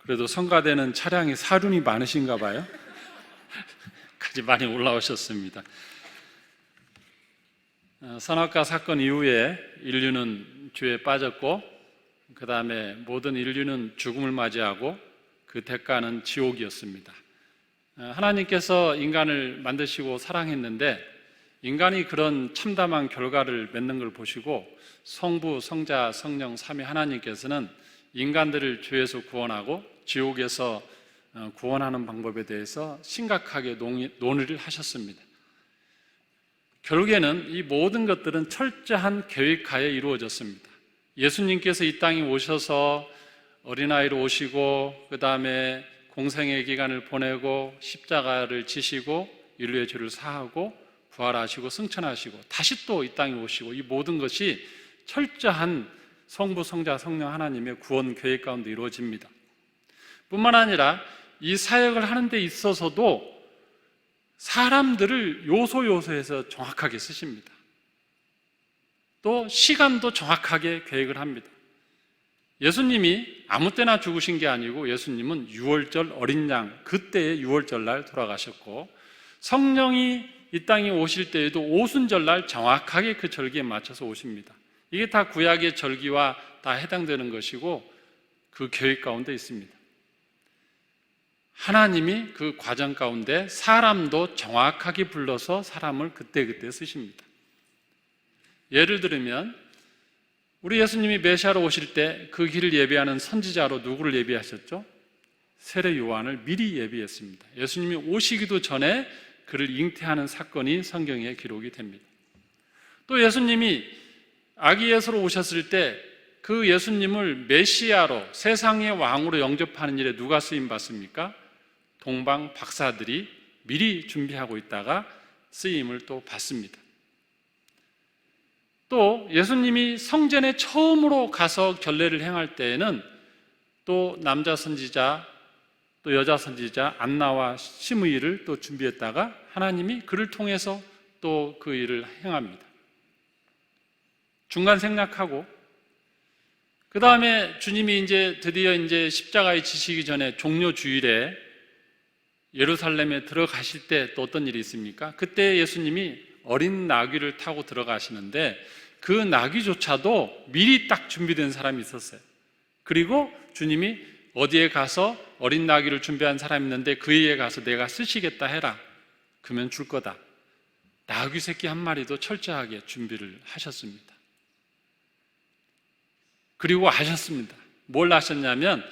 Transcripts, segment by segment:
그래도 성가대는 차량이 사륜이 많으신가 봐요. 까지 많이 올라오셨습니다. 선악과 사건 이후에 인류는 죄에 빠졌고, 그 다음에 모든 인류는 죽음을 맞이하고 그 대가는 지옥이었습니다. 하나님께서 인간을 만드시고 사랑했는데 인간이 그런 참담한 결과를 맺는 걸 보시고 성부, 성자, 성령 삼위 하나님께서는 인간들을 죄에서 구원하고 지옥에서 구원하는 방법에 대해서 심각하게 논의를 하셨습니다. 결국에는 이 모든 것들은 철저한 계획하에 이루어졌습니다. 예수님께서 이 땅에 오셔서 어린아이로 오시고 그 다음에 공생의 기간을 보내고 십자가를 지시고 인류의 죄를 사하고 부활하시고 승천하시고 다시 또 이 땅에 오시고, 이 모든 것이 철저한 성부, 성자, 성령 하나님의 구원 계획 가운데 이루어집니다. 뿐만 아니라 이 사역을 하는 데 있어서도 사람들을 요소요소에서 정확하게 쓰십니다. 또 시간도 정확하게 계획을 합니다. 예수님이 아무 때나 죽으신 게 아니고 예수님은 유월절 어린 양, 그때의 유월절날 돌아가셨고, 성령이 이 땅에 오실 때에도 오순절날 정확하게 그 절기에 맞춰서 오십니다. 이게 다 구약의 절기와 다 해당되는 것이고 그 계획 가운데 있습니다. 하나님이 그 과정 가운데 사람도 정확하게 불러서 사람을 그때그때 쓰십니다. 예를 들면 우리 예수님이 메시아로 오실 때 그 길을 예비하는 선지자로 누구를 예비하셨죠? 세례 요한을 미리 예비했습니다. 예수님이 오시기도 전에 그를 잉태하는 사건이 성경에 기록이 됩니다. 또 예수님이 아기 예수로 오셨을 때 그 예수님을 메시아로, 세상의 왕으로 영접하는 일에 누가 쓰임 받습니까? 동방 박사들이 미리 준비하고 있다가 쓰임을 또 받습니다. 또 예수님이 성전에 처음으로 가서 결례를 행할 때에는 또 남자 선지자 또 여자 선지자 안나와 시므이를 또 준비했다가 하나님이 그를 통해서 또 그 일을 행합니다. 중간 생략하고 그 다음에 주님이 이제 드디어 이제 십자가에 지시기 전에 종료 주일에 예루살렘에 들어가실 때 또 어떤 일이 있습니까? 그때 예수님이 어린 나귀를 타고 들어가시는데 그 나귀조차도 미리 딱 준비된 사람이 있었어요. 그리고 주님이 어디에 가서 어린 나귀를 준비한 사람이 있는데 그에게 가서 내가 쓰시겠다 해라. 그러면 줄 거다. 나귀 새끼 한 마리도 철저하게 준비를 하셨습니다. 그리고 아셨습니다. 뭘 아셨냐면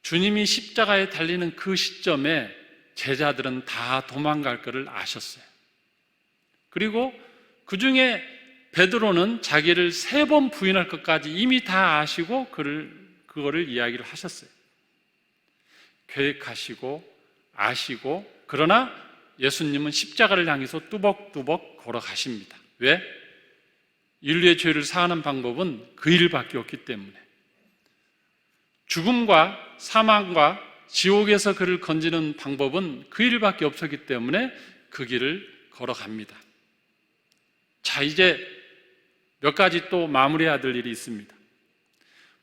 주님이 십자가에 달리는 그 시점에 제자들은 다 도망갈 것을 아셨어요. 그리고 그 중에 베드로는 자기를 3번 부인할 것까지 이미 다 아시고 그거를 이야기를 하셨어요. 계획하시고 아시고, 그러나 예수님은 십자가를 향해서 뚜벅뚜벅 걸어가십니다. 왜? 인류의 죄를 사하는 방법은 그 일밖에 없기 때문에. 죽음과 사망과 지옥에서 그를 건지는 방법은 그 일밖에 없었기 때문에 그 길을 걸어갑니다. 자, 이제 몇 가지 또 마무리해야 될 일이 있습니다.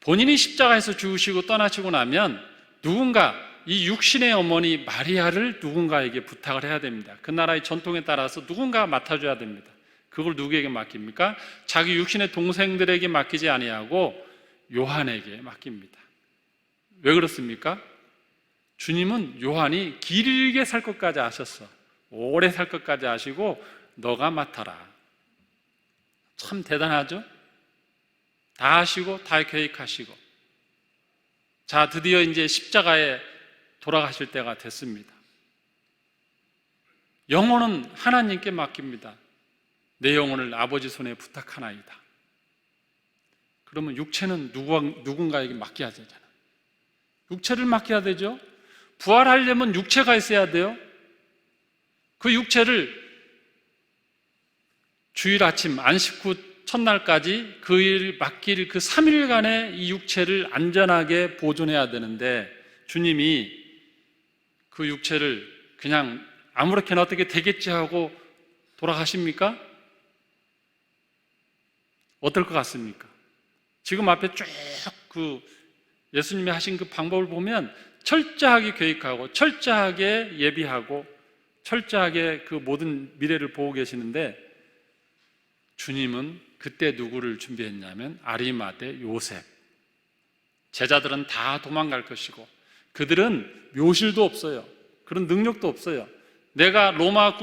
본인이 십자가에서 죽으시고 떠나시고 나면 누군가 이 육신의 어머니 마리아를 누군가에게 부탁을 해야 됩니다. 그 나라의 전통에 따라서 누군가가 맡아줘야 됩니다. 그걸 누구에게 맡깁니까? 자기 육신의 동생들에게 맡기지 아니하고 요한에게 맡깁니다. 왜 그렇습니까? 주님은 요한이 길게 살 것까지 아셨어. 오래 살 것까지 아시고 너가 맡아라. 참 대단하죠? 다 아시고 다 계획하시고. 자, 드디어 이제 십자가에 돌아가실 때가 됐습니다. 영혼은 하나님께 맡깁니다. 내 영혼을 아버지 손에 부탁하나이다. 그러면 육체는 누군가에게 맡겨야 되잖아. 육체를 맡겨야 되죠. 부활하려면 육체가 있어야 돼요. 그 육체를 주일 아침 안식 후 첫날까지 그 일 맡길 그 3일간의 이 육체를 안전하게 보존해야 되는데 주님이 그 육체를 그냥 아무렇게나 어떻게 되겠지 하고 돌아가십니까? 어떨 것 같습니까? 지금 앞에 쭉 그 예수님이 하신 그 방법을 보면 철저하게 계획하고 철저하게 예비하고 철저하게 그 모든 미래를 보고 계시는데, 주님은 그때 누구를 준비했냐면 아리마대 요셉. 제자들은 다 도망갈 것이고 그들은 묘실도 없어요. 그런 능력도 없어요. 내가 로마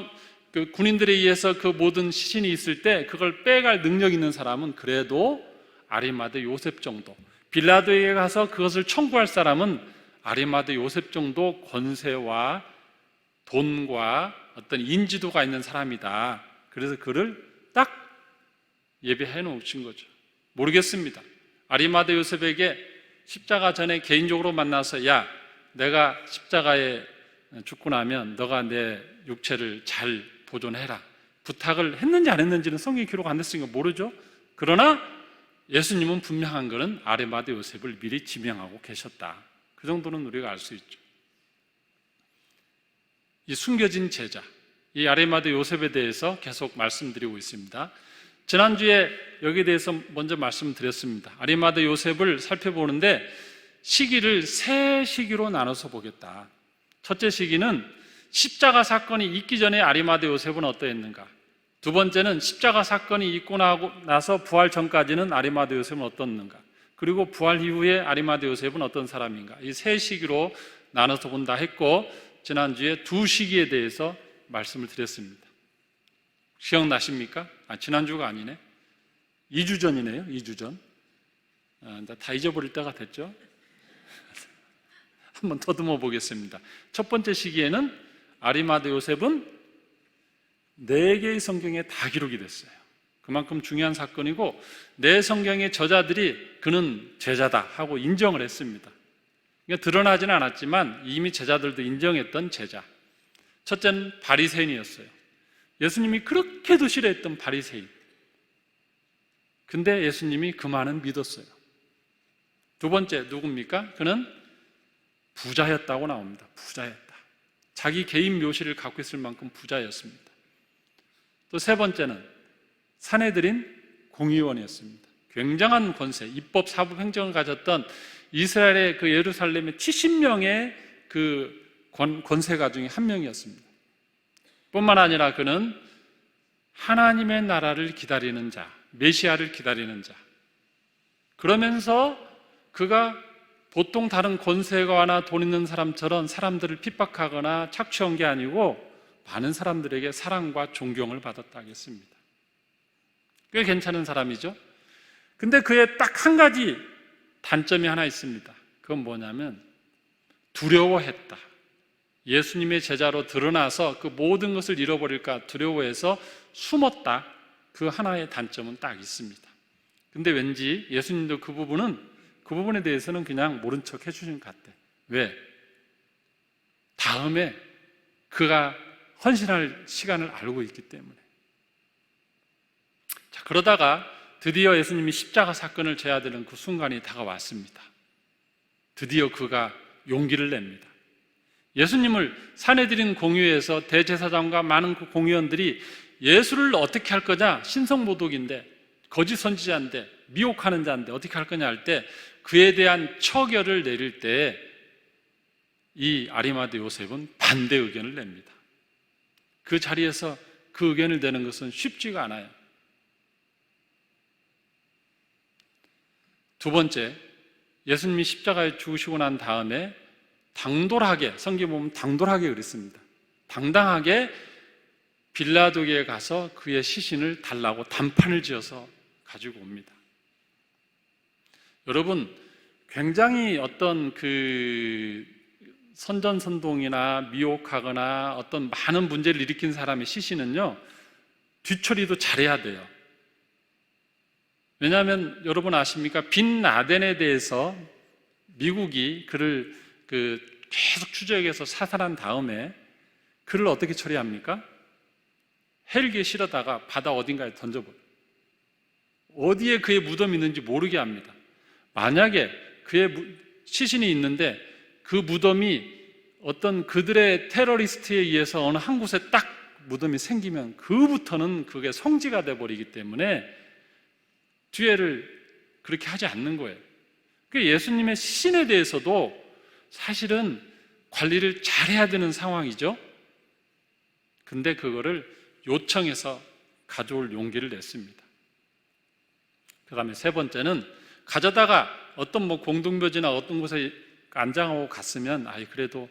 군인들에 의해서 그 모든 시신이 있을 때 그걸 빼갈 능력 있는 사람은 그래도 아리마대 요셉 정도, 빌라도에게 가서 그것을 청구할 사람은 아리마대 요셉 정도 권세와 돈과 어떤 인지도가 있는 사람이다. 그래서 그를 딱 예비해 놓으신 거죠. 모르겠습니다. 아리마대 요셉에게 십자가 전에 개인적으로 만나서, 야, 내가 십자가에 죽고 나면 너가 내 육체를 잘 보존해라, 부탁을 했는지 안 했는지는 성경에 기록 안 됐으니까 모르죠. 그러나 예수님은 분명한 것은 아리마대 요셉을 미리 지명하고 계셨다. 그 정도는 우리가 알 수 있죠. 이 숨겨진 제자, 이 아리마대 요셉에 대해서 계속 말씀드리고 있습니다. 지난주에 여기에 대해서 먼저 말씀드렸습니다. 아리마대 요셉을 살펴보는데 시기를 세 시기로 나눠서 보겠다. 첫째 시기는 십자가 사건이 있기 전에 아리마대 요셉은 어떠했는가. 두 번째는 십자가 사건이 있고 나서 부활 전까지는 아리마대 요셉은 어떻는가. 그리고 부활 이후에 아리마대 요셉은 어떤 사람인가. 이 세 시기로 나눠서 본다 했고, 지난주에 두 시기에 대해서 말씀을 드렸습니다. 기억나십니까? 지난주가 아니네. 2주 전이네요. 2주 전. 다 잊어버릴 때가 됐죠. 한번 더듬어 보겠습니다. 첫 번째 시기에는 아리마대 요셉은 4개의 성경에 다 기록이 됐어요. 그만큼 중요한 사건이고, 내 성경의 저자들이 그는 제자다 하고 인정을 했습니다. 그러니까 드러나지는 않았지만 이미 제자들도 인정했던 제자. 첫째는 바리새인이었어요. 예수님이 그렇게도 싫어했던 바리새인. 근데 예수님이 그 말은 믿었어요. 두 번째 누굽니까? 그는 부자였다고 나옵니다. 부자였다. 자기 개인 묘실을 갖고 있을 만큼 부자였습니다. 또 세 번째는 산헤드린 공의원이었습니다. 굉장한 권세, 입법, 사법, 행정을 가졌던 이스라엘의 그 예루살렘의 70명의 그 권세가 중에 한 명이었습니다. 뿐만 아니라 그는 하나님의 나라를 기다리는 자, 메시아를 기다리는 자. 그러면서 그가 보통 다른 권세가나 돈 있는 사람처럼 사람들을 핍박하거나 착취한 게 아니고 많은 사람들에게 사랑과 존경을 받았다 하겠습니다. 꽤 괜찮은 사람이죠. 근데 그의 딱 한 가지 단점이 하나 있습니다. 그건 뭐냐면 두려워했다. 예수님의 제자로 드러나서 그 모든 것을 잃어버릴까 두려워해서 숨었다. 그 하나의 단점은 딱 있습니다. 근데 왠지 예수님도 그 부분에 대해서는 그냥 모른 척 해주신 것 같아. 왜? 다음에 그가 헌신할 시간을 알고 있기 때문에. 자, 그러다가 드디어 예수님이 십자가 사건을 져야 되는 그 순간이 다가왔습니다. 드디어 그가 용기를 냅니다. 예수님을 산헤드린 공회에서 대제사장과 많은 그 공의원들이 예수를 어떻게 할 거냐, 신성모독인데, 거짓 선지자인데, 미혹하는 자인데 어떻게 할 거냐 할 때 그에 대한 처결을 내릴 때 이 아리마대 요셉은 반대 의견을 냅니다. 그 자리에서 그 의견을 내는 것은 쉽지가 않아요. 두 번째, 예수님이 십자가에 죽으시고 난 다음에 당돌하게, 성경에 보면 당돌하게 그랬습니다. 당당하게 빌라도에게 가서 그의 시신을 달라고 단판을 지어서 가지고 옵니다. 여러분, 굉장히 어떤 그 선전선동이나 미혹하거나 어떤 많은 문제를 일으킨 사람의 시신은요, 뒤처리도 잘해야 돼요. 왜냐하면 여러분 아십니까? 빈 라덴에 대해서 미국이 그를 계속 추적해서 사살한 다음에 그를 어떻게 처리합니까? 헬기에 실어다가 바다 어딘가에 던져버려요. 어디에 그의 무덤이 있는지 모르게 합니다. 만약에 그의 시신이 있는데 그 무덤이 어떤 그들의 테러리스트에 의해서 어느 한 곳에 딱 무덤이 생기면 그부터는 그게 성지가 돼버리기 때문에 뒤에를 그렇게 하지 않는 거예요. 그 예수님의 시신에 대해서도 사실은 관리를 잘해야 되는 상황이죠. 근데 그거를 요청해서 가져올 용기를 냈습니다. 그 다음에 세 번째는 가져다가 어떤 공동묘지나 어떤 곳에 안장하고 갔으면 그래도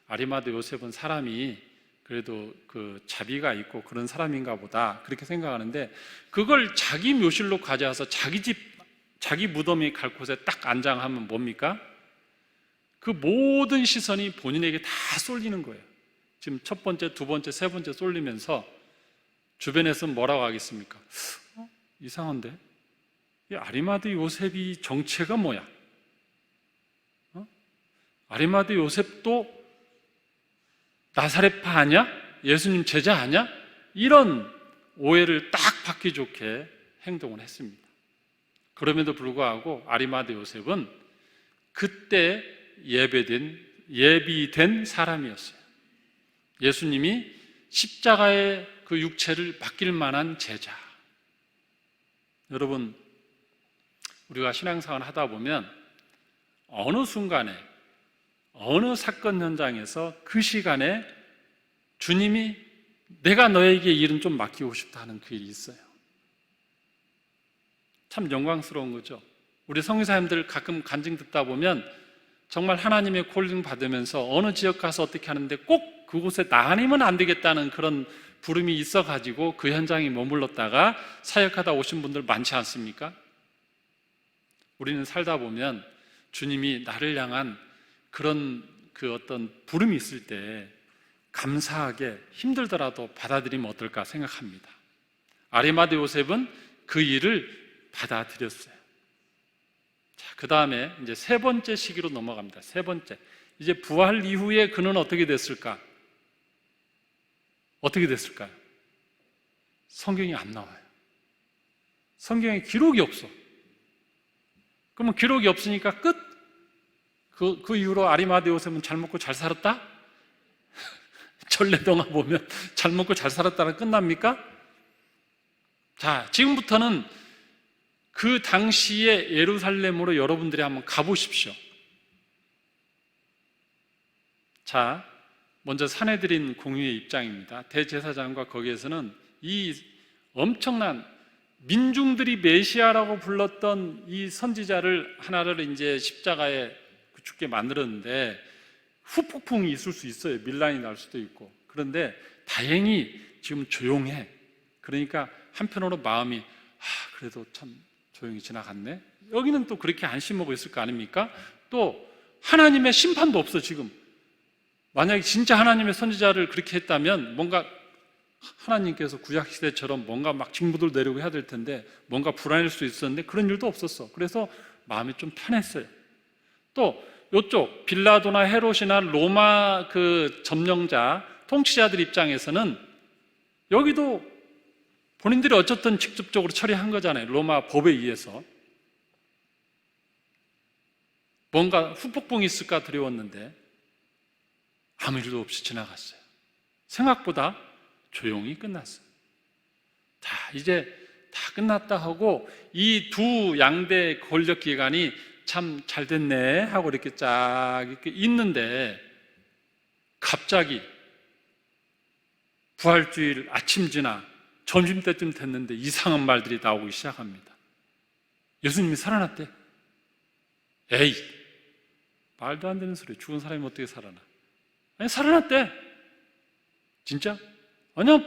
아리마다 요셉은 사람이 그래도 그 자비가 있고 그런 사람인가 보다 그렇게 생각하는데, 그걸 자기 묘실로 가져와서 자기 집, 자기 무덤이 갈 곳에 딱 안장하면 뭡니까? 그 모든 시선이 본인에게 다 쏠리는 거예요. 지금 첫 번째, 두 번째, 세 번째 쏠리면서 주변에서는 뭐라고 하겠습니까? 이상한데? 이 아리마다 요셉이 정체가 뭐야? 아리마다 요셉도 나사렛파 아니야? 예수님 제자 아니야? 이런 오해를 딱 받기 좋게 행동을 했습니다. 그럼에도 불구하고 아리마다 요셉은 그때 예비된 사람이었어요. 예수님이 십자가의 그 육체를 맡길 만한 제자. 여러분, 우리가 신앙생활을 하다 보면 어느 순간에 어느 사건 현장에서 그 시간에 주님이 내가 너에게 일은 좀 맡기고 싶다 하는 그 일이 있어요. 참 영광스러운 거죠. 우리 성교사님들 가끔 간증 듣다 보면 정말 하나님의 콜링 받으면서 어느 지역 가서 어떻게 하는데 꼭 그곳에 나 아니면 안 되겠다는 그런 부름이 있어가지고 그 현장에 머물렀다가 사역하다 오신 분들 많지 않습니까? 우리는 살다 보면 주님이 나를 향한 그런 그 어떤 부름이 있을 때 감사하게 힘들더라도 받아들이면 어떨까 생각합니다. 아리마다 요셉은 그 일을 받아들였어요. 자, 그 다음에 이제 세 번째 시기로 넘어갑니다. 세 번째. 이제 부활 이후에 그는 어떻게 됐을까? 어떻게 됐을까요? 성경이 안 나와요. 성경에 기록이 없어. 그러면 기록이 없으니까 끝? 그 이후로 아리마다 요셉은 잘 먹고 잘 살았다? 전래동화 보면 잘 먹고 잘 살았다는 끝납니까? 자, 지금부터는 그 당시의 예루살렘으로 여러분들이 한번 가보십시오. 자, 먼저 산헤드린 공의의 입장입니다. 대제사장과 거기에서는 이 엄청난 민중들이 메시아라고 불렀던 이 선지자를 하나를 이제 십자가에 죽게 만들었는데 후폭풍이 있을 수 있어요. 밀란이 날 수도 있고. 그런데 다행히 지금 조용해. 그러니까 한편으로 마음이 그래도 참 조용히 지나갔네. 여기는 또 그렇게 안심하고 있을 거 아닙니까? 또 하나님의 심판도 없어. 지금 만약에 진짜 하나님의 선지자를 그렇게 했다면 뭔가 하나님께서 구약시대처럼 뭔가 막 징부들 내리고 해야 될 텐데 뭔가 불안할 수 있었는데 그런 일도 없었어. 그래서 마음이 좀 편했어요. 또 이쪽 빌라도나 헤롯이나 로마 그 점령자 통치자들 입장에서는 여기도 본인들이 어쨌든 직접적으로 처리한 거잖아요. 로마 법에 의해서. 뭔가 후폭풍이 있을까 두려웠는데 아무 일도 없이 지나갔어요. 생각보다 조용히 끝났어요. 자, 이제 다 끝났다 하고 이 두 양대 권력 기관이 참 잘 됐네 하고 이렇게 쫙 이렇게 있는데 갑자기 부활주일 아침 지나 점심때쯤 됐는데 이상한 말들이 나오기 시작합니다. 예수님이 살아났대. 에이, 말도 안 되는 소리. 죽은 사람이 어떻게 살아나? 아니, 살아났대. 진짜? 아니야,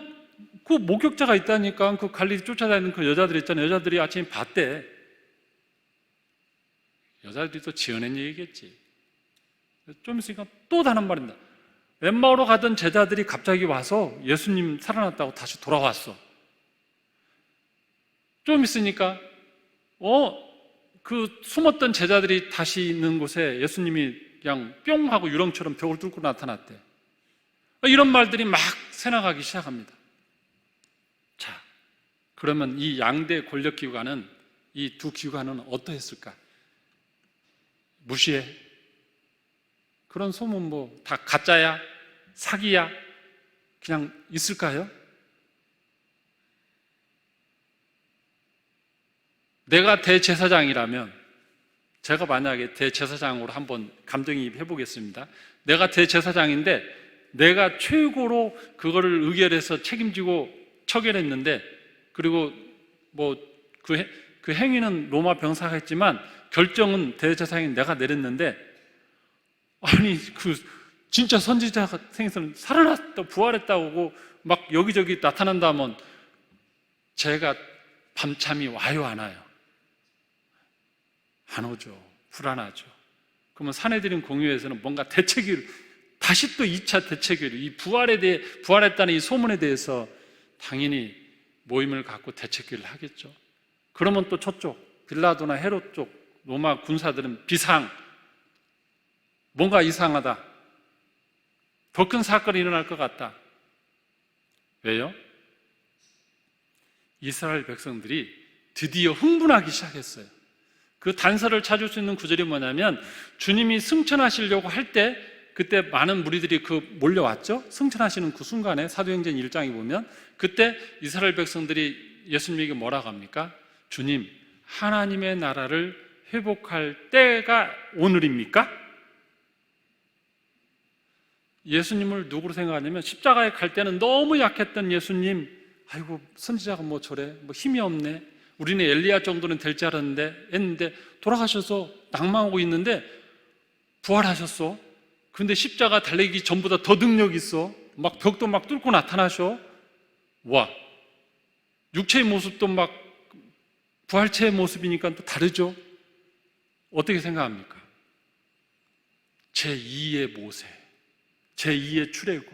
그 목격자가 있다니까. 그 갈릴리 쫓아다니는 그 여자들 있잖아요. 여자들이 아침에 봤대. 여자들이 또 지어낸 얘기겠지. 좀 있으니까 또 다른 말입니다. 엠마오로 가던 제자들이 갑자기 와서 예수님 살아났다고 다시 돌아왔어. 좀 있으니까 그 숨었던 제자들이 다시 있는 곳에 예수님이 그냥 뿅 하고 유령처럼 벽을 뚫고 나타났대. 이런 말들이 막 새나가기 시작합니다. 자, 그러면 이 양대 권력 기관은, 이 두 기관은 어떠했을까? 무시해? 그런 소문 뭐 다 가짜야? 사기야? 그냥 있을까요? 내가 대제사장이라면 제가 만약에 대제사장으로 한번 감정이입 해보겠습니다. 내가 대제사장인데 내가 최고로 그거를 의결해서 책임지고 처결했는데, 그리고 뭐 그 행위는 로마 병사가 했지만 결정은 대제사장인 내가 내렸는데, 아니 그 진짜 선지자가 생겨서 살아났다 부활했다고 막 여기저기 나타난다면 제가 밤참이 와요 안 와요? 안 오죠. 불안하죠. 그러면 사내들인 공유에서는 뭔가 대책을 다시 또 2차 대책을, 이 부활에 대해, 부활했다는 이 소문에 대해서 당연히 모임을 갖고 대책을 하겠죠. 그러면 또 저쪽 빌라도나 헤롯 쪽 로마 군사들은 비상, 뭔가 이상하다, 더 큰 사건이 일어날 것 같다. 왜요? 이스라엘 백성들이 드디어 흥분하기 시작했어요. 그 단서를 찾을 수 있는 구절이 뭐냐면, 주님이 승천하시려고 할 때 그때 많은 무리들이 몰려왔죠. 승천하시는 그 순간에 사도행전 1장에 보면 그때 이스라엘 백성들이 예수님에게 뭐라고 합니까? 주님, 하나님의 나라를 회복할 때가 오늘입니까? 예수님을 누구로 생각하냐면, 십자가에 갈 때는 너무 약했던 예수님, 아이고 선지자가 뭐 저래, 뭐 힘이 없네, 우리는 엘리야 정도는 될 줄 알았는데 했는데 돌아가셔서 낭망하고 있는데 부활하셨어. 근데 십자가 달리기 전보다 더 능력 있어. 막 벽도 막 뚫고 나타나셔. 와, 육체의 모습도 막 부활체의 모습이니까 또 다르죠. 어떻게 생각합니까? 제2의 모세, 제2의 출애굽,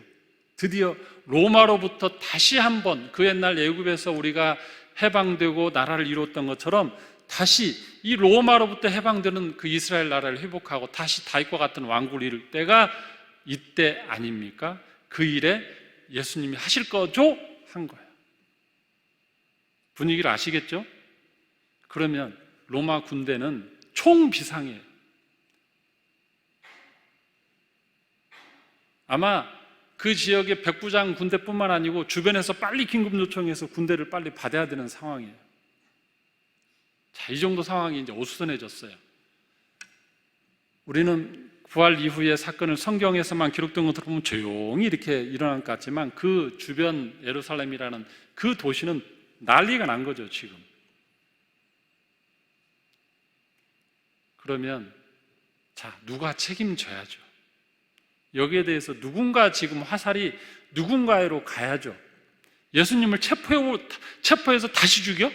드디어 로마로부터 다시 한번 그 옛날 애굽에서 우리가 해방되고 나라를 이뤘던 것처럼 다시 이 로마로부터 해방되는 그 이스라엘 나라를 회복하고 다시 다윗과 같은 왕국을 이룰 때가 이때 아닙니까? 그 일에 예수님이 하실 거죠? 한 거예요. 분위기를 아시겠죠? 그러면 로마 군대는 총비상이에요. 아마 그 지역의 백부장 군대뿐만 아니고 주변에서 빨리 긴급 요청해서 군대를 빨리 받아야 되는 상황이에요. 자, 이 정도 상황이 이제 어수선해졌어요. 우리는 부활 이후의 사건을 성경에서만 기록된 거 들어보면 조용히 이렇게 일어난 것 같지만 그 주변 예루살렘이라는 그 도시는 난리가 난 거죠, 지금. 그러면 자, 누가 책임져야죠. 여기에 대해서 누군가 지금 화살이 누군가로 가야죠. 예수님을 체포해서 다시 죽여?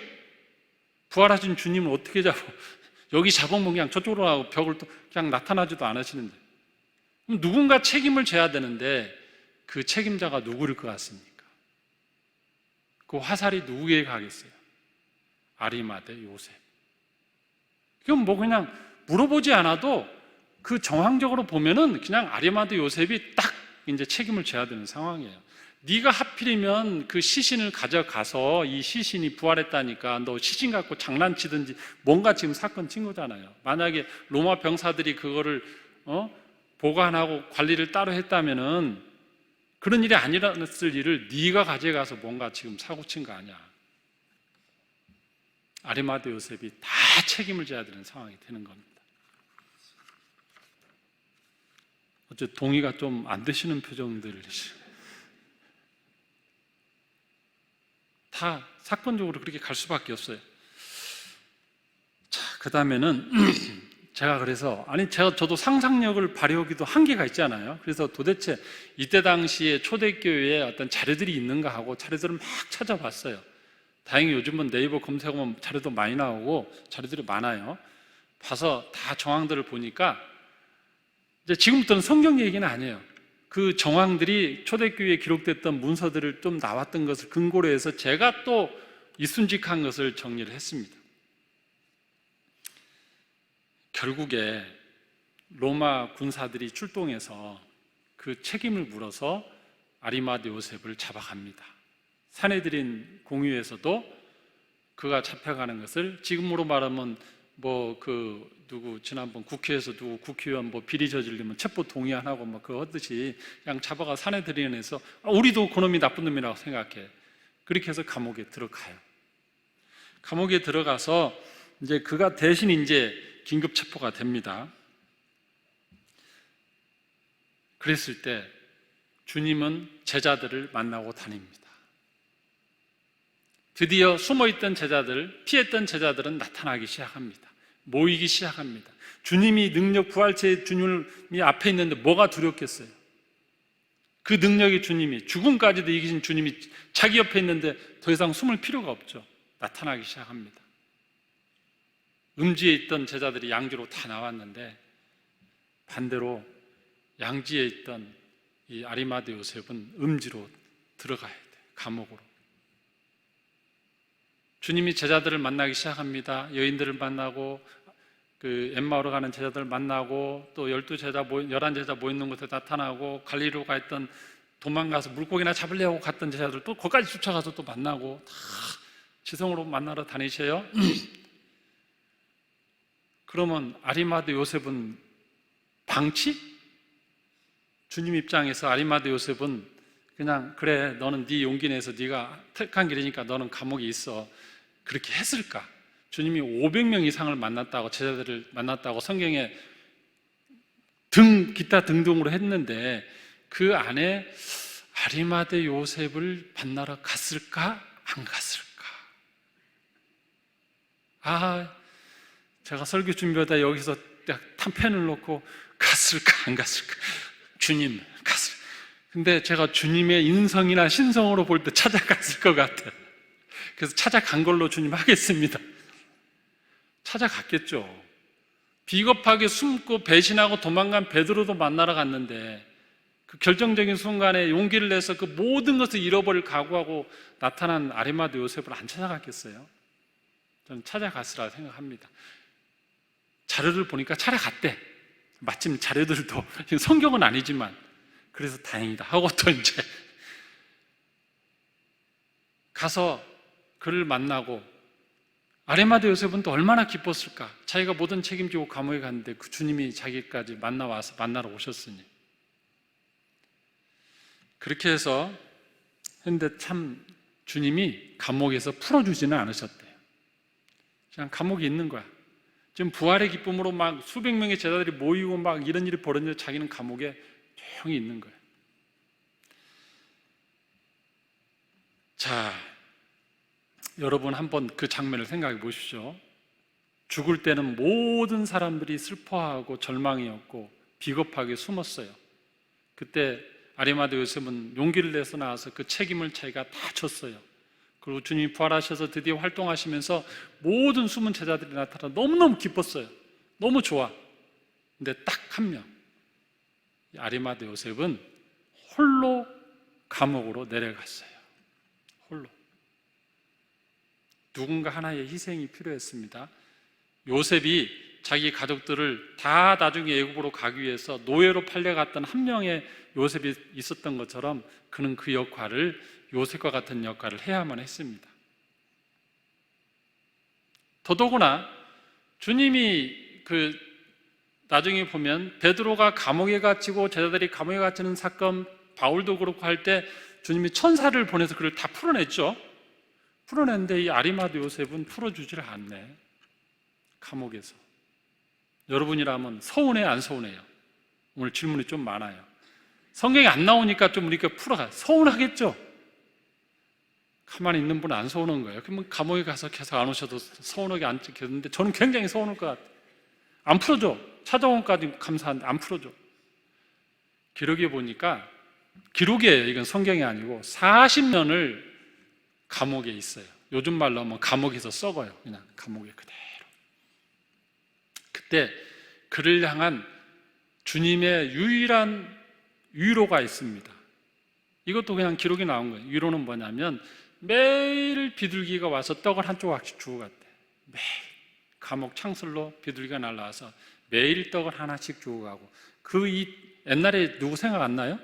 부활하신 주님을 어떻게 잡아? 여기 잡아먹으면 그냥 저쪽으로 가고 벽을 또 그냥 나타나지도 않으시는데, 그럼 누군가 책임을 져야 되는데 그 책임자가 누구일 것 같습니까? 그 화살이 누구에게 가겠어요? 아리마대 요셉. 이건 뭐 그냥 물어보지 않아도 그 정황적으로 보면은 그냥 아리마대 요셉이 딱 이제 책임을 져야 되는 상황이에요. 네가 하필이면 그 시신을 가져가서 이 시신이 부활했다니까 너 시신 갖고 장난치든지 뭔가 지금 사건 친 거잖아요. 만약에 로마 병사들이 그거를 보관하고 관리를 따로 했다면은 그런 일이 안 일어났을 일을 네가 가져가서 뭔가 지금 사고 친 거 아니야. 아리마대 요셉이 다 책임을 져야 되는 상황이 되는 겁니다. 어째 동의가 좀 안 되시는 표정들을 다 사건적으로 그렇게 갈 수밖에 없어요. 자, 그 다음에는 제가 그래서 저도 상상력을 발휘하기도 한계가 있잖아요. 그래서 도대체 이때 당시에 초대교회에 어떤 자료들이 있는가 하고 자료들을 막 찾아봤어요. 다행히 요즘은 네이버 검색하면 자료도 많이 나오고 자료들이 많아요. 봐서 다 정황들을 보니까 이제 지금부터는 성경 얘기는 아니에요. 그 정황들이 초대교회에 기록됐던 문서들을 좀 나왔던 것을 근거로 해서 제가 또 이순직한 것을 정리를 했습니다. 결국에 로마 군사들이 출동해서 그 책임을 물어서 아리마대 요셉을 잡아갑니다. 사내들인 공유에서도 그가 잡혀가는 것을 지금으로 말하면 지난번 국회에서 누구 국회의원 비리 저지르면 체포 동의 안 하고 그거 하듯이 그냥 잡아가 사내들인에서 우리도 그놈이 나쁜 놈이라고 생각해. 그렇게 해서 감옥에 들어가요. 감옥에 들어가서 이제 그가 대신 이제 긴급 체포가 됩니다. 그랬을 때 주님은 제자들을 만나고 다닙니다. 드디어 숨어있던 제자들, 피했던 제자들은 나타나기 시작합니다. 모이기 시작합니다. 주님이 능력 부활체의 주님이 앞에 있는데 뭐가 두렵겠어요? 그 능력의 주님이, 죽음까지도 이기신 주님이 자기 옆에 있는데 더 이상 숨을 필요가 없죠. 나타나기 시작합니다. 음지에 있던 제자들이 양지로 다 나왔는데 반대로 양지에 있던 이 아리마대 요셉은 음지로 들어가야 돼요. 감옥으로. 주님이 제자들을 만나기 시작합니다. 여인들을 만나고 그 엠마오로 가는 제자들을 만나고 또 11제자 모이는 곳에 나타나고 갈리로 가 있던 도망가서 물고기나 잡으려고 갔던 제자들 또 거기까지 쫓아가서 또 만나고 다 지성으로 만나러 다니셔요. 그러면 아리마대 요셉은 방치? 주님 입장에서 아리마대 요셉은 그냥 그래 너는 네 용기 내서 네가 택한 길이니까 너는 감옥에 있어 그렇게 했을까? 주님이 500명 이상을 만났다고 제자들을 만났다고 성경에 기타 등등으로 했는데 그 안에 아리마대 요셉을 만나러 갔을까? 안 갔을까? 제가 설교 준비하다 여기서 펜을 놓고 갔을까? 안 갔을까? 주님 갔을까? 근데 제가 주님의 인성이나 신성으로 볼 때 찾아갔을 것 같아요. 그래서 찾아간 걸로 주님 하겠습니다. 찾아갔겠죠. 비겁하게 숨고 배신하고 도망간 베드로도 만나러 갔는데 그 결정적인 순간에 용기를 내서 그 모든 것을 잃어버릴 각오하고 나타난 아리마대 요셉을 안 찾아갔겠어요? 저는 찾아갔으라 생각합니다. 자료를 보니까 찾아갔대. 마침 자료들도 성경은 아니지만 그래서 다행이다 하고 또 이제 가서 그를 만나고 아리마대 요셉은 또 얼마나 기뻤을까? 자기가 모든 책임지고 감옥에 갔는데 그 주님이 자기까지 만나러 오셨으니 그렇게 해서 했는데 참 주님이 감옥에서 풀어주지는 않으셨대요. 그냥 감옥에 있는 거야. 지금 부활의 기쁨으로 막 수백 명의 제자들이 모이고 막 이런 일이 벌어지는데 자기는 감옥에 조용히 있는 거예요. 자, 여러분 한번 그 장면을 생각해 보십시오. 죽을 때는 모든 사람들이 슬퍼하고 절망이었고 비겁하게 숨었어요. 그때 아리마대 요셉은 용기를 내서 나와서 그 책임을 자기가 다 졌어요. 그리고 주님이 부활하셔서 드디어 활동하시면서 모든 숨은 제자들이 나타나 너무너무 기뻤어요. 너무 좋아. 근데 딱 한 명, 아리마대 요셉은 홀로 감옥으로 내려갔어요. 홀로. 누군가 하나의 희생이 필요했습니다. 요셉이 자기 가족들을 다 나중에 애굽으로 가기 위해서 노예로 팔려갔던 한 명의 요셉이 있었던 것처럼 그는 그 역할을 요셉과 같은 역할을 해야만 했습니다. 더더구나 주님이 나중에 보면 베드로가 감옥에 갇히고 제자들이 감옥에 갇히는 사건, 바울도 그렇고 할 때 주님이 천사를 보내서 그를 다 풀어냈죠. 풀어냈는데 이 아리마대 요셉은 풀어주질 않네. 감옥에서. 여러분이라면 서운해 안 서운해요? 오늘 질문이 좀 많아요. 성경이 안 나오니까 좀 우리가 풀어가. 서운하겠죠? 가만히 있는 분은 안 서운한 거예요. 그러면 감옥에 가서 계속 안 오셔도 서운하게 안 찍혔는데 저는 굉장히 서운할 것 같아요. 안 풀어줘. 찾아온까지 감사한데 안 풀어줘. 기록에 보니까 기록이에요. 이건 성경이 아니고 40년을 감옥에 있어요. 요즘 말로 하면 감옥에서 썩어요. 그냥 감옥에 그대로. 그때 그를 향한 주님의 유일한 위로가 있습니다. 이것도 그냥 기록이 나온 거예요. 위로는 뭐냐면 매일 비둘기가 와서 떡을 한 조각씩 주고 갔대. 매일 감옥 창술로 비둘기가 날라와서 매일 떡을 하나씩 주고 가고 옛날에 누구 생각 안 나요?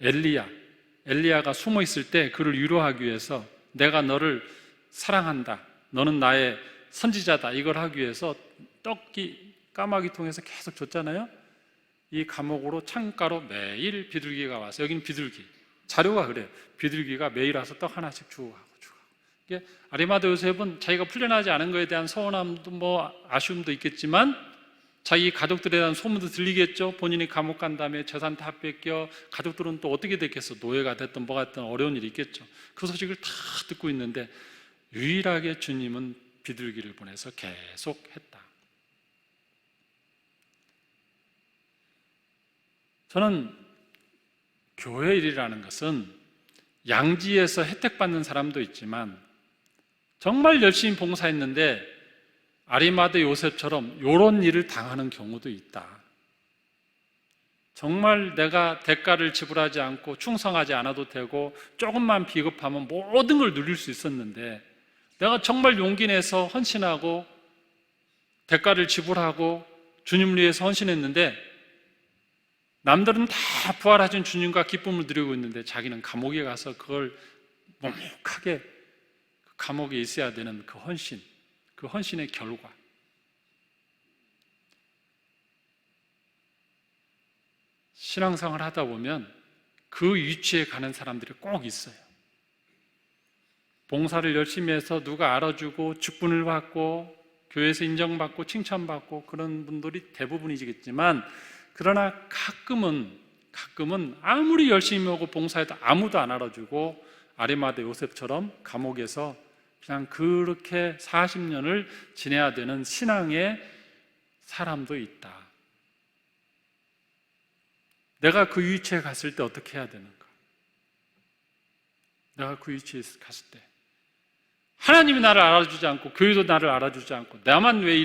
엘리야가 숨어 있을 때 그를 위로하기 위해서 내가 너를 사랑한다. 너는 나의 선지자다. 이걸 하기 위해서 떡이 까마귀 통해서 계속 줬잖아요. 이 감옥으로 창가로 매일 비둘기가 와서 여기는 비둘기. 자료가 그래요. 비둘기가 매일 와서 떡 하나씩 주고 가고. 아리마다 요셉은 자기가 풀려나지 않은 것에 대한 서운함도 아쉬움도 있겠지만 자기 가족들에 대한 소문도 들리겠죠. 본인이 감옥 간 다음에 재산 다 뺏겨 가족들은 또 어떻게 됐겠어. 노예가 됐든 뭐가 됐든 어려운 일이 있겠죠. 그 소식을 다 듣고 있는데 유일하게 주님은 비둘기를 보내서 계속 했다. 저는 교회 일이라는 것은 양지에서 혜택 받는 사람도 있지만 정말 열심히 봉사했는데 아리마다 요셉처럼 이런 일을 당하는 경우도 있다. 정말 내가 대가를 지불하지 않고 충성하지 않아도 되고 조금만 비겁하면 모든 걸 누릴 수 있었는데 내가 정말 용기 내서 헌신하고 대가를 지불하고 주님을 위해서 헌신했는데 남들은 다 부활하신 주님과 기쁨을 누리고 있는데 자기는 감옥에 가서 그걸 묵묵하게 감옥에 있어야 되는 그 헌신의 결과. 신앙생활을 하다 보면 그 위치에 가는 사람들이 꼭 있어요. 봉사를 열심히 해서 누가 알아주고 직분을 받고 교회에서 인정받고 칭찬받고 그런 분들이 대부분이겠지만 그러나 가끔은 아무리 열심히 하고 봉사해도 아무도 안 알아주고 아리마다 요셉처럼 감옥에서 그냥 그렇게 40년을 지내야 되는 신앙의 사람도 있다. 내가 그 위치에 갔을 때 어떻게 해야 되는가? 내가 그 위치에 갔을 때 하나님이 나를 알아주지 않고 교회도 나를 알아주지 않고 나만 왜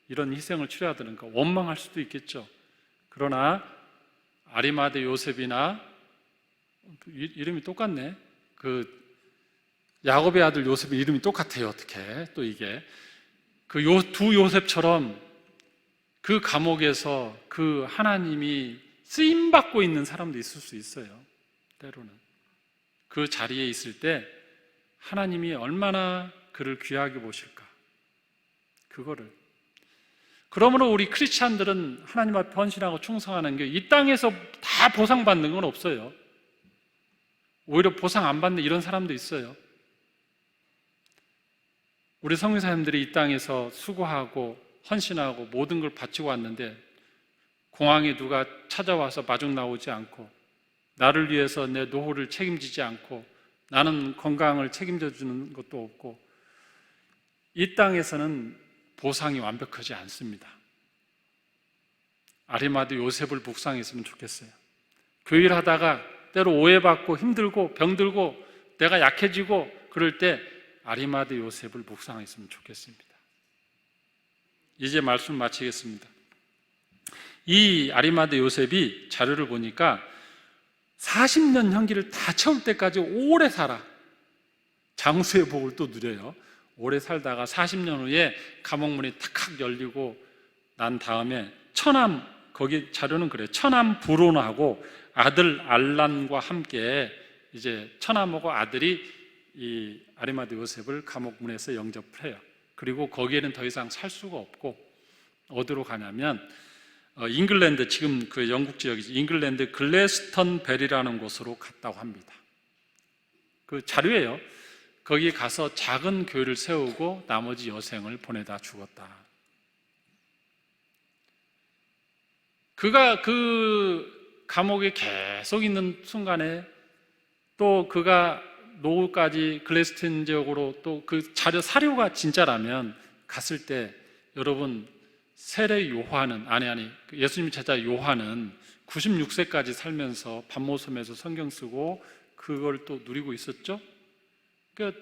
이런 희생을 치러야 되는가? 원망할 수도 있겠죠. 그러나 아리마다 요셉이나 이름이 똑같네. 그 야곱의 아들 요셉의 이름이 똑같아요. 어떻게 또 이게 그 두 요셉처럼 그 감옥에서 그 하나님이 쓰임 받고 있는 사람도 있을 수 있어요. 때로는 그 자리에 있을 때 하나님이 얼마나 그를 귀하게 보실까? 그거를. 그러므로 우리 크리스찬들은 하나님 앞에 헌신하고 충성하는 게 이 땅에서 다 보상받는 건 없어요. 오히려 보상 안 받는 이런 사람도 있어요. 우리 성교사님들이 이 땅에서 수고하고 헌신하고 모든 걸 바치고 왔는데 공항에 누가 찾아와서 마중 나오지 않고 나를 위해서 내 노후를 책임지지 않고 나는 건강을 책임져 주는 것도 없고 이 땅에서는 보상이 완벽하지 않습니다. 아리마다 요셉을 묵상했으면 좋겠어요. 교회를 하다가 때로 오해받고 힘들고 병들고 내가 약해지고 그럴 때 아리마다 요셉을 묵상했으면 좋겠습니다. 이제 말씀 마치겠습니다. 이 아리마다 요셉이 자료를 보니까 40년 형기를 다 채울 때까지 오래 살아. 장수의 복을 또 누려요. 오래 살다가 40년 후에 감옥문이 탁탁 열리고 난 다음에 거기 자료는 그래요. 처남 브론하고 아들 알란과 함께 이제 처남하고 아들이 이 아리마다 요셉을 감옥문에서 영접을 해요. 그리고 거기에는 더 이상 살 수가 없고 어디로 가냐면 잉글랜드, 지금 그 영국 지역이지, 잉글랜드 글래스턴베리라는 곳으로 갔다고 합니다. 그 자료예요. 거기 가서 작은 교회를 세우고 나머지 여생을 보내다 죽었다. 그가 그 감옥에 계속 있는 순간에 또 그가 노후까지 글래스턴 지역으로 또 그 사료가 진짜라면 갔을 때 여러분 세례 요한은 예수님 제자 요한은 96세까지 살면서 밤모섬에서 성경 쓰고 그걸 또 누리고 있었죠. 그러니까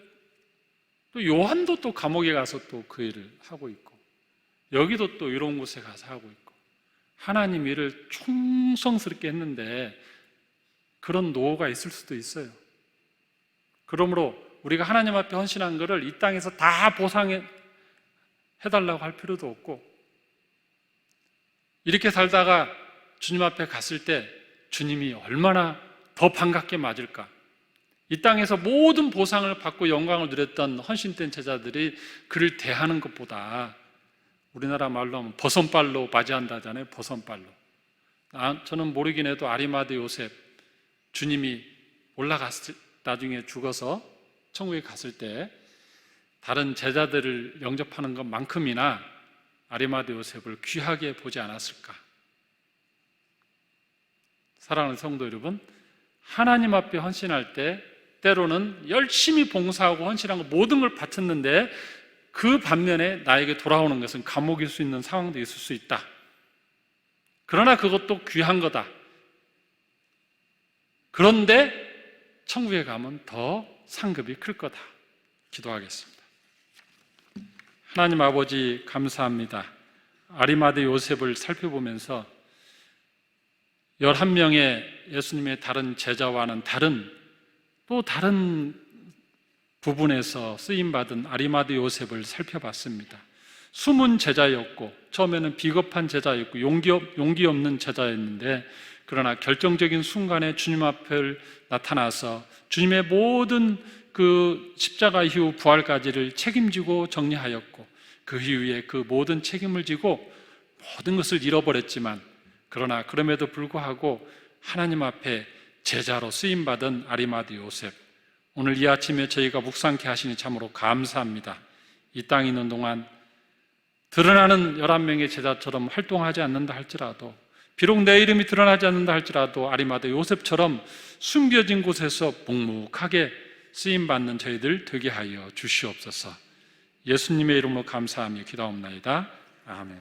또 요한도 또 감옥에 가서 또 그 일을 하고 있고 여기도 또 이런 곳에 가서 하고 있고 하나님 일을 충성스럽게 했는데 그런 노후가 있을 수도 있어요. 그러므로 우리가 하나님 앞에 헌신한 것을 이 땅에서 다 보상해 달라고 할 필요도 없고 이렇게 살다가 주님 앞에 갔을 때 주님이 얼마나 더 반갑게 맞을까? 이 땅에서 모든 보상을 받고 영광을 누렸던 헌신된 제자들이 그를 대하는 것보다 우리나라 말로 하면 버선발로 맞이한다잖아요. 버선발로. 저는 모르긴 해도 아리마다 요셉 주님이 올라갔을 나중에 죽어서 천국에 갔을 때 다른 제자들을 영접하는 것만큼이나 아리마대 요셉을 귀하게 보지 않았을까? 사랑하는 성도 여러분, 하나님 앞에 헌신할 때 때로는 열심히 봉사하고 헌신한 거 모든 걸 바쳤는데 그 반면에 나에게 돌아오는 것은 감옥일 수 있는 상황도 있을 수 있다. 그러나 그것도 귀한 거다. 그런데 천국에 가면 더 상급이 클 거다. 기도하겠습니다. 하나님 아버지 감사합니다. 아리마대 요셉을 살펴보면서 11명의 예수님의 다른 제자와는 또 다른 부분에서 쓰임받은 아리마대 요셉을 살펴봤습니다. 숨은 제자였고 처음에는 비겁한 제자였고 용기 없는 제자였는데 그러나 결정적인 순간에 주님 앞에 나타나서 주님의 모든 그 십자가 이후 부활까지를 책임지고 정리하였고 그 이후에 그 모든 책임을 지고 모든 것을 잃어버렸지만 그러나 그럼에도 불구하고 하나님 앞에 제자로 쓰임받은 아리마대 요셉, 오늘 이 아침에 저희가 묵상케 하시니 참으로 감사합니다. 이 땅에 있는 동안 드러나는 11명의 제자처럼 활동하지 않는다 할지라도 비록 내 이름이 드러나지 않는다 할지라도 아리마대 요셉처럼 숨겨진 곳에서 묵묵하게 쓰임받는 저희들 되게 하여 주시옵소서. 예수님의 이름으로 감사하며 기도하옵나이다. 아멘.